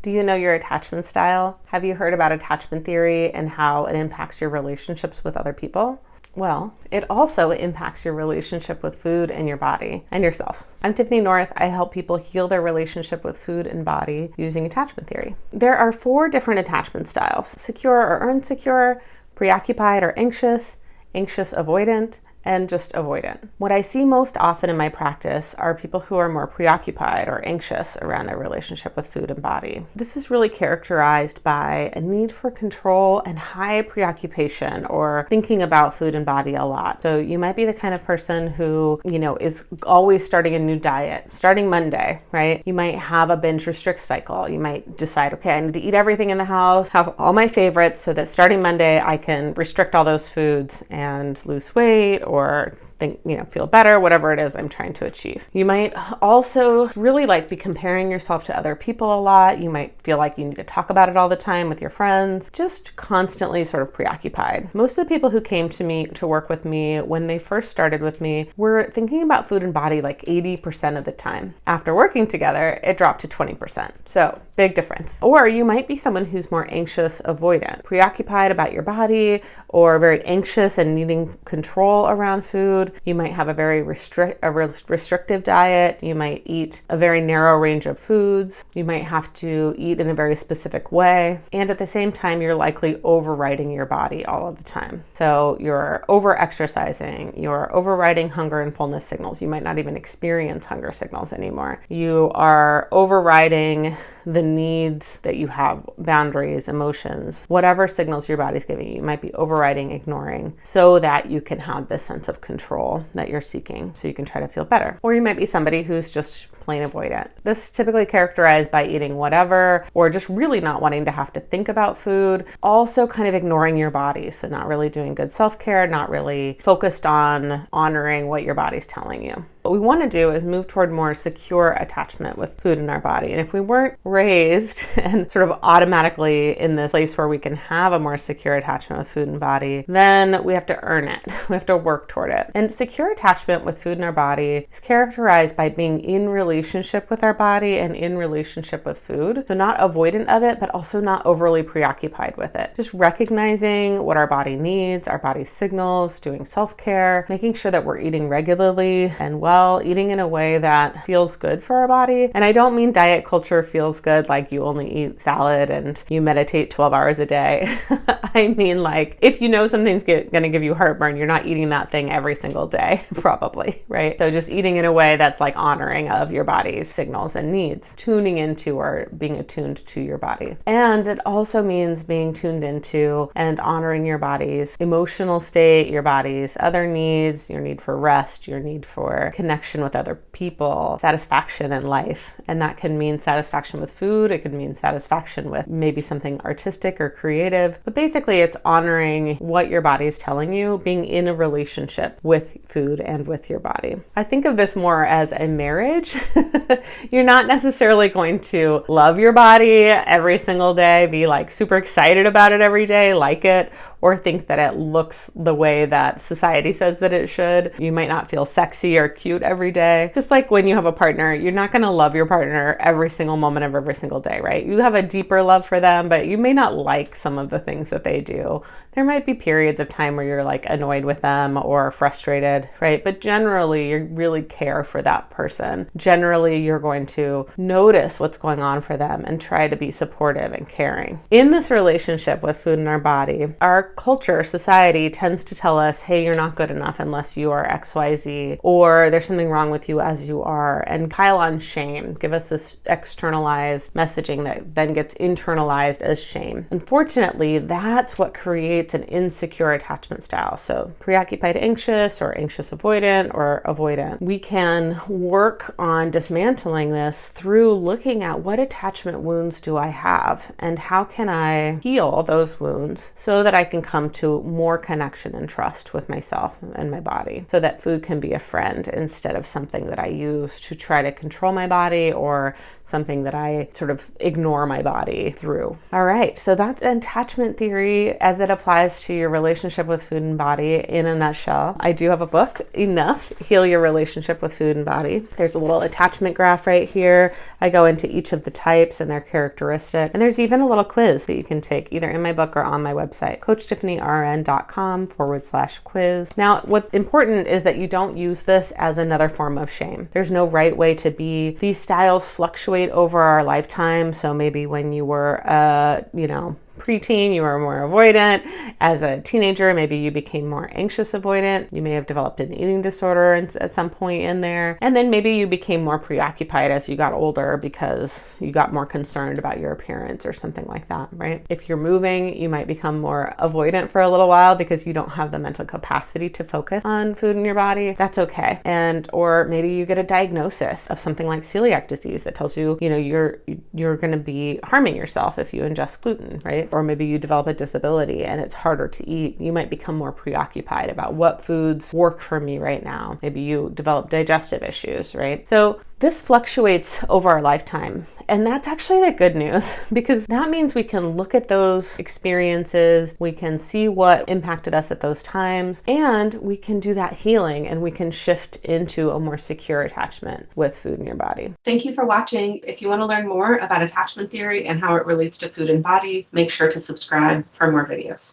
Do you know your attachment style? Have you heard about attachment theory and how it impacts your relationships with other people? Well, it also impacts your relationship with food and your body and yourself. I'm Tiffany North. I help people heal their relationship with food and body using attachment theory. There are 4 different attachment styles: secure or insecure, preoccupied or anxious, anxious avoidant, and just avoidant. What I see most often in my practice are people who are more preoccupied or anxious around their relationship with food and body. This is really characterized by a need for control and high preoccupation or thinking about food and body a lot. So you might be the kind of person who, is always starting a new diet, starting Monday, right? You might have a binge restrict cycle. You might decide, okay, I need to eat everything in the house, have all my favorites so that starting Monday I can restrict all those foods and lose weight or feel better, whatever it is I'm trying to achieve. You might also really be comparing yourself to other people a lot. You might feel like you need to talk about it all the time with your friends, just constantly sort of preoccupied. Most of the people who came to me to work with me when they first started with me were thinking about food and body 80% of the time. After working together, it dropped to 20%. So big difference. Or you might be someone who's more anxious avoidant, preoccupied about your body, or very anxious and needing control around food. You might have a very restrictive diet. You might eat a very narrow range of foods. You might have to eat in a very specific way. And at the same time, you're likely overriding your body all of the time. So you're over-exercising. You're overriding hunger and fullness signals. You might not even experience hunger signals anymore. You are overriding the needs that you have, boundaries, emotions, whatever signals your body's giving you. You might be overriding, ignoring, so that you can have this sense of control that you're seeking, so you can try to feel better. Or you might be somebody who's just plain avoidant. This is typically characterized by eating whatever, or just really not wanting to have to think about food. Also kind of ignoring your body, so not really doing good self-care, not really focused on honoring what your body's telling you. What we want to do is move toward more secure attachment with food in our body. And if we weren't raised and sort of automatically in this place where we can have a more secure attachment with food and body, then we have to earn it. We have to work toward it. And secure attachment with food in our body is characterized by being in relationship with our body and in relationship with food. So not avoidant of it, but also not overly preoccupied with it. Just recognizing what our body needs, our body's signals, doing self-care, making sure that we're eating regularly and well, eating in a way that feels good for our body. And I don't mean diet culture feels good, like you only eat salad and you meditate 12 hours a day. I mean if you know something's going to give you heartburn, you're not eating that thing every single day, probably, right? So just eating in a way that's honoring of your body's signals and needs, tuning into or being attuned to your body. And it also means being tuned into and honoring your body's emotional state, your body's other needs, your need for rest, your need for connection with other people, satisfaction in life. And that can mean satisfaction with food. It could mean satisfaction with maybe something artistic or creative. But basically, it's honoring what your body is telling you, being in a relationship with food and with your body. I think of this more as a marriage. You're not necessarily going to love your body every single day, be super excited about it every day, like it, or think that it looks the way that society says that it should. You might not feel sexy or cute every day. Just like when you have a partner, you're not going to love your partner every single moment of every single day, right? You have a deeper love for them, but you may not like some of the things that they do. There might be periods of time where you're annoyed with them or frustrated, right? But generally, you really care for that person. Generally, you're going to notice what's going on for them and try to be supportive and caring. In this relationship with food in our body, our culture, society tends to tell us, hey, you're not good enough unless you are XYZ, or there's something wrong with you as you are, and pile on shame, give us this externalized messaging that then gets internalized as shame. Unfortunately, that's what creates an insecure attachment style. So preoccupied anxious or anxious avoidant or avoidant. We can work on dismantling this through looking at what attachment wounds do I have and how can I heal those wounds so that I can come to more connection and trust with myself and my body, so that food can be a friend instead of something that I use to try to control my body or something that I sort of ignore my body through. All right, so that's attachment theory as it applies to your relationship with food and body in a nutshell. I do have a book, Enough, Heal Your Relationship with Food and Body. There's a little attachment graph right here. I go into each of the types and their characteristics. And there's even a little quiz that you can take either in my book or on my website, coachtiffanyrn.com/quiz. Now, what's important is that you don't use this as another form of shame. There's no right way to be. These styles fluctuate over our lifetime. So maybe when you were, preteen, you were more avoidant. As a teenager, maybe you became more anxious avoidant. You may have developed an eating disorder at some point in there. And then maybe you became more preoccupied as you got older because you got more concerned about your appearance or something like that, right? If you're moving, you might become more avoidant for a little while because you don't have the mental capacity to focus on food in your body. That's okay. Or maybe you get a diagnosis of something like celiac disease that tells you, you're going to be harming yourself if you ingest gluten, right? Or maybe you develop a disability and it's harder to eat. You might become more preoccupied about what foods work for me right now. Maybe you develop digestive issues, right? So this fluctuates over our lifetime. And that's actually the good news, because that means we can look at those experiences, we can see what impacted us at those times, and we can do that healing and we can shift into a more secure attachment with food in your body. Thank you for watching. If you want to learn more about attachment theory and how it relates to food and body, make sure to subscribe for more videos.